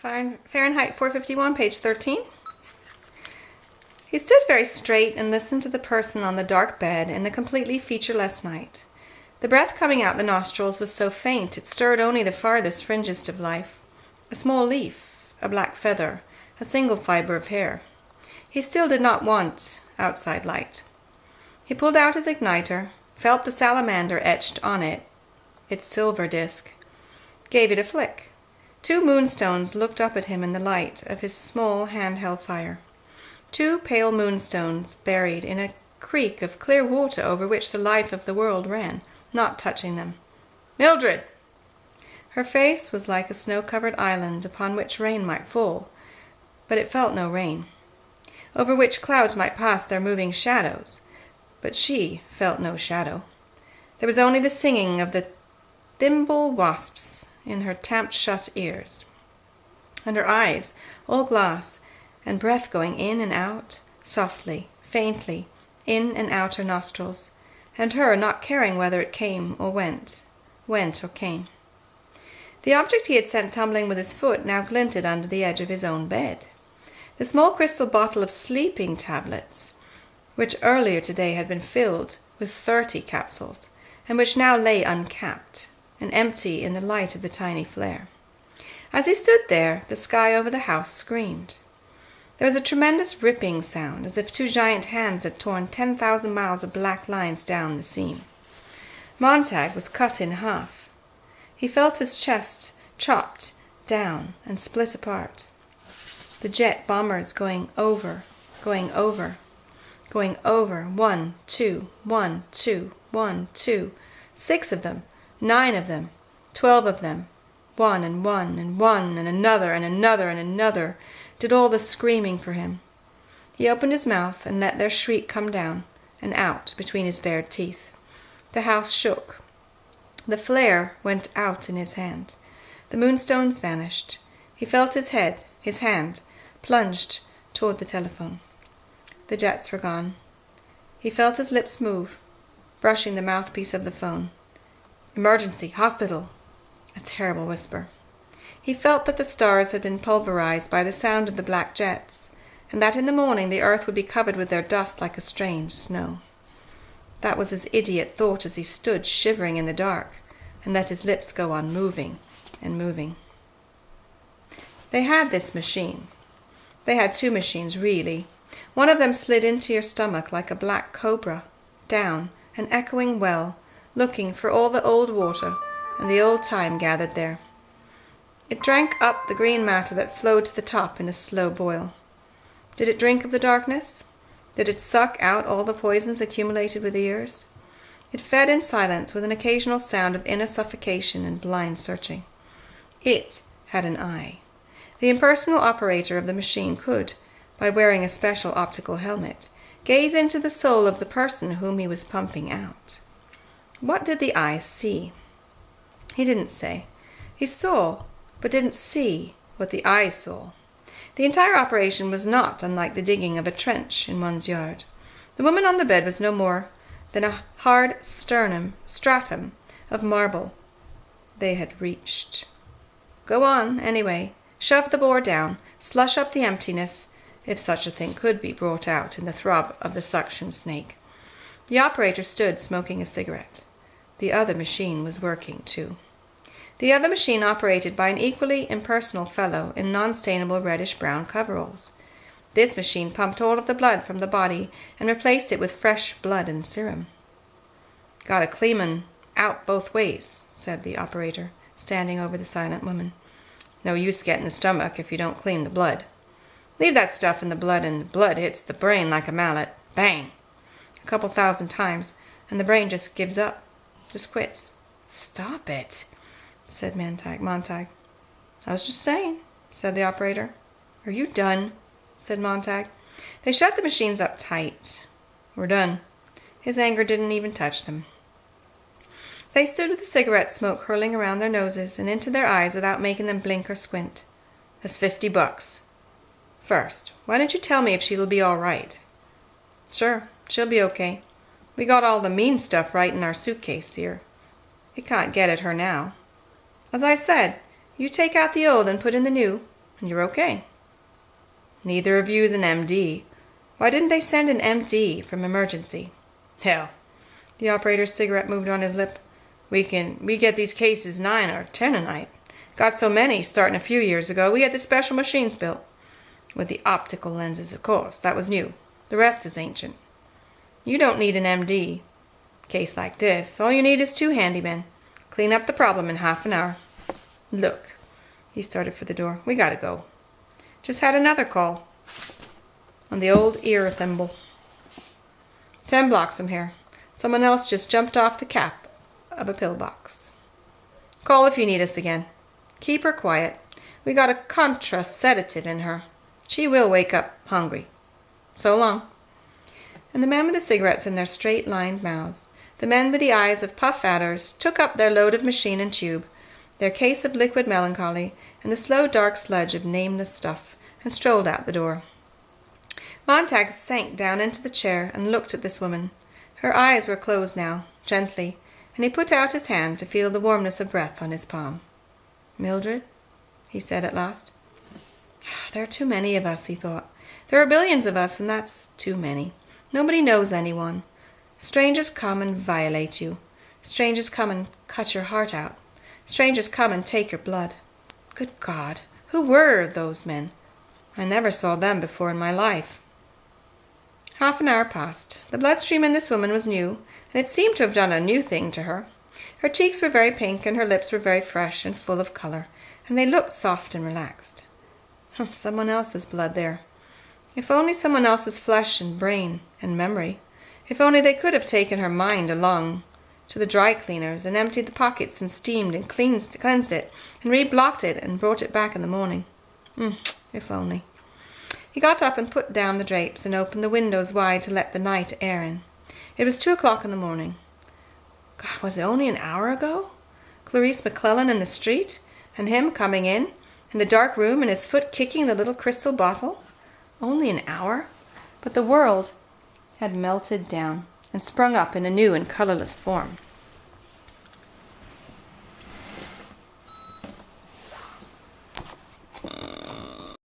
Fahrenheit 451, page 13. He stood very straight and listened to the person on the dark bed in the completely featureless night. The breath coming out the nostrils was so faint it stirred only the farthest fringest of life. A small leaf, a black feather, a single fibre of hair. He still did not want outside light. He pulled out his igniter, felt the salamander etched on it, its silver disk, gave it a flick. 2 moonstones looked up at him in the light of his small hand-held fire. 2 pale moonstones buried in a creek of clear water over which the life of the world ran, not touching them. "Mildred!" Her face was like a snow-covered island upon which rain might fall, but it felt no rain, over which clouds might pass their moving shadows, but she felt no shadow. There was only the singing of the thimble wasps in her tamped-shut ears, and her eyes, all glass, and breath going in and out, softly, faintly, in and out her nostrils, and her not caring whether it came or went or came. The object he had sent tumbling with his foot now glinted under the edge of his own bed. The small crystal bottle of sleeping tablets, which earlier today had been filled with 30 capsules, and which now lay uncapped and empty in the light of the tiny flare. As he stood there, the sky over the house screamed. There was a tremendous ripping sound, as if 2 giant hands had torn 10,000 miles of black lines down the seam. Montag was cut in half. He felt his chest chopped down and split apart. The jet bombers going over, 1, 2, 1, 2, 1, 2, 6 of them, 9 of them, 12 of them, one and one and one and another and another and another, did all the screaming for him. He opened his mouth and let their shriek come down and out between his bared teeth. The house shook. The flare went out in his hand. The moonstones vanished. He felt his hand, plunged toward the telephone. The jets were gone. He felt his lips move, brushing the mouthpiece of the phone. "Emergency, hospital," a terrible whisper. He felt that the stars had been pulverized by the sound of the black jets, and that in the morning the earth would be covered with their dust like a strange snow. That was his idiot thought as he stood shivering in the dark and let his lips go on moving and moving. They had this machine. They had 2 machines, really. One of them slid into your stomach like a black cobra, down, an echoing well, looking for all the old water and the old time gathered there. It drank up the green matter that flowed to the top in a slow boil. Did it drink of the darkness? Did it suck out all the poisons accumulated with the years? It fed in silence with an occasional sound of inner suffocation and blind searching. It had an eye. The impersonal operator of the machine could, by wearing a special optical helmet, gaze into the soul of the person whom he was pumping out. What did the eye see? He didn't say. He saw, but didn't see what the eye saw. The entire operation was not unlike the digging of a trench in one's yard. The woman on the bed was no more than a hard stratum of marble they had reached. Go on, anyway. Shove the bore down. Slush up the emptiness, if such a thing could be brought out in the throb of the suction snake. The operator stood smoking a cigarette. The other machine was working too. The other machine operated by an equally impersonal fellow in non-stainable reddish-brown coveralls. This machine pumped all of the blood from the body and replaced it with fresh blood and serum. "Gotta clean 'em out both ways," said the operator, standing over the silent woman. "No use getting the stomach if you don't clean the blood. Leave that stuff in the blood and the blood hits the brain like a mallet. Bang! A couple thousand times, and the brain just gives up, just quits." "Stop it," said Montag. "I was just saying," said the operator. "Are you done?" said Montag. They shut the machines up tight. "We're done." His anger didn't even touch them. They stood with the cigarette smoke hurling around their noses and into their eyes without making them blink or squint. "That's $50. First, why don't you tell me if she'll be all right?" "Sure, she'll be okay. We got all the mean stuff right in our suitcase here. We can't get at her now. As I said, you take out the old and put in the new. And you're okay. Neither of you is an MD. Why didn't they send an MD from emergency? Hell, the operator's cigarette moved on his lip. We get these cases 9 or 10 a night. Got so many starting a few years ago, we had the special machines built. With the optical lenses, of course. That was new. The rest is ancient. You don't need an MD. Case like this, all you need is 2 handymen. Clean up the problem in half an hour. Look. He started for the door. We gotta go. Just had another call. On the old ear thimble. 10 blocks from here. Someone else just jumped off the cap of a pillbox. Call if you need us again. Keep her quiet. We got a contra sedative in her. She will wake up hungry. So long. And the men with the cigarettes in their straight-lined mouths, the men with the eyes of puff adders, took up their load of machine and tube, their case of liquid melancholy, and the slow dark sludge of nameless stuff, and strolled out the door. Montag sank down into the chair and looked at this woman. Her eyes were closed now, gently, and he put out his hand to feel the warmness of breath on his palm. "Mildred," he said at last. "There are too many of us," he thought. "There are billions of us, and that's too many. Nobody knows anyone. Strangers come and violate you. Strangers come and cut your heart out. Strangers come and take your blood. Good God, who were those men? I never saw them before in my life." Half an hour passed. The bloodstream in this woman was new, and it seemed to have done a new thing to her. Her cheeks were very pink, and her lips were very fresh and full of colour, and they looked soft and relaxed. Someone else's blood there. If only someone else's flesh and brain and memory. If only they could have taken her mind along to the dry cleaners and emptied the pockets and steamed and cleansed it and reblocked it and brought it back in the morning. If only. He got up and put down the drapes and opened the windows wide to let the night air in. It was 2:00 in the morning. God, was it only an hour ago? Clarice McClellan in the street, and him coming in the dark room and his foot kicking the little crystal bottle? Only an hour? But the world had melted down and sprung up in a new and colourless form.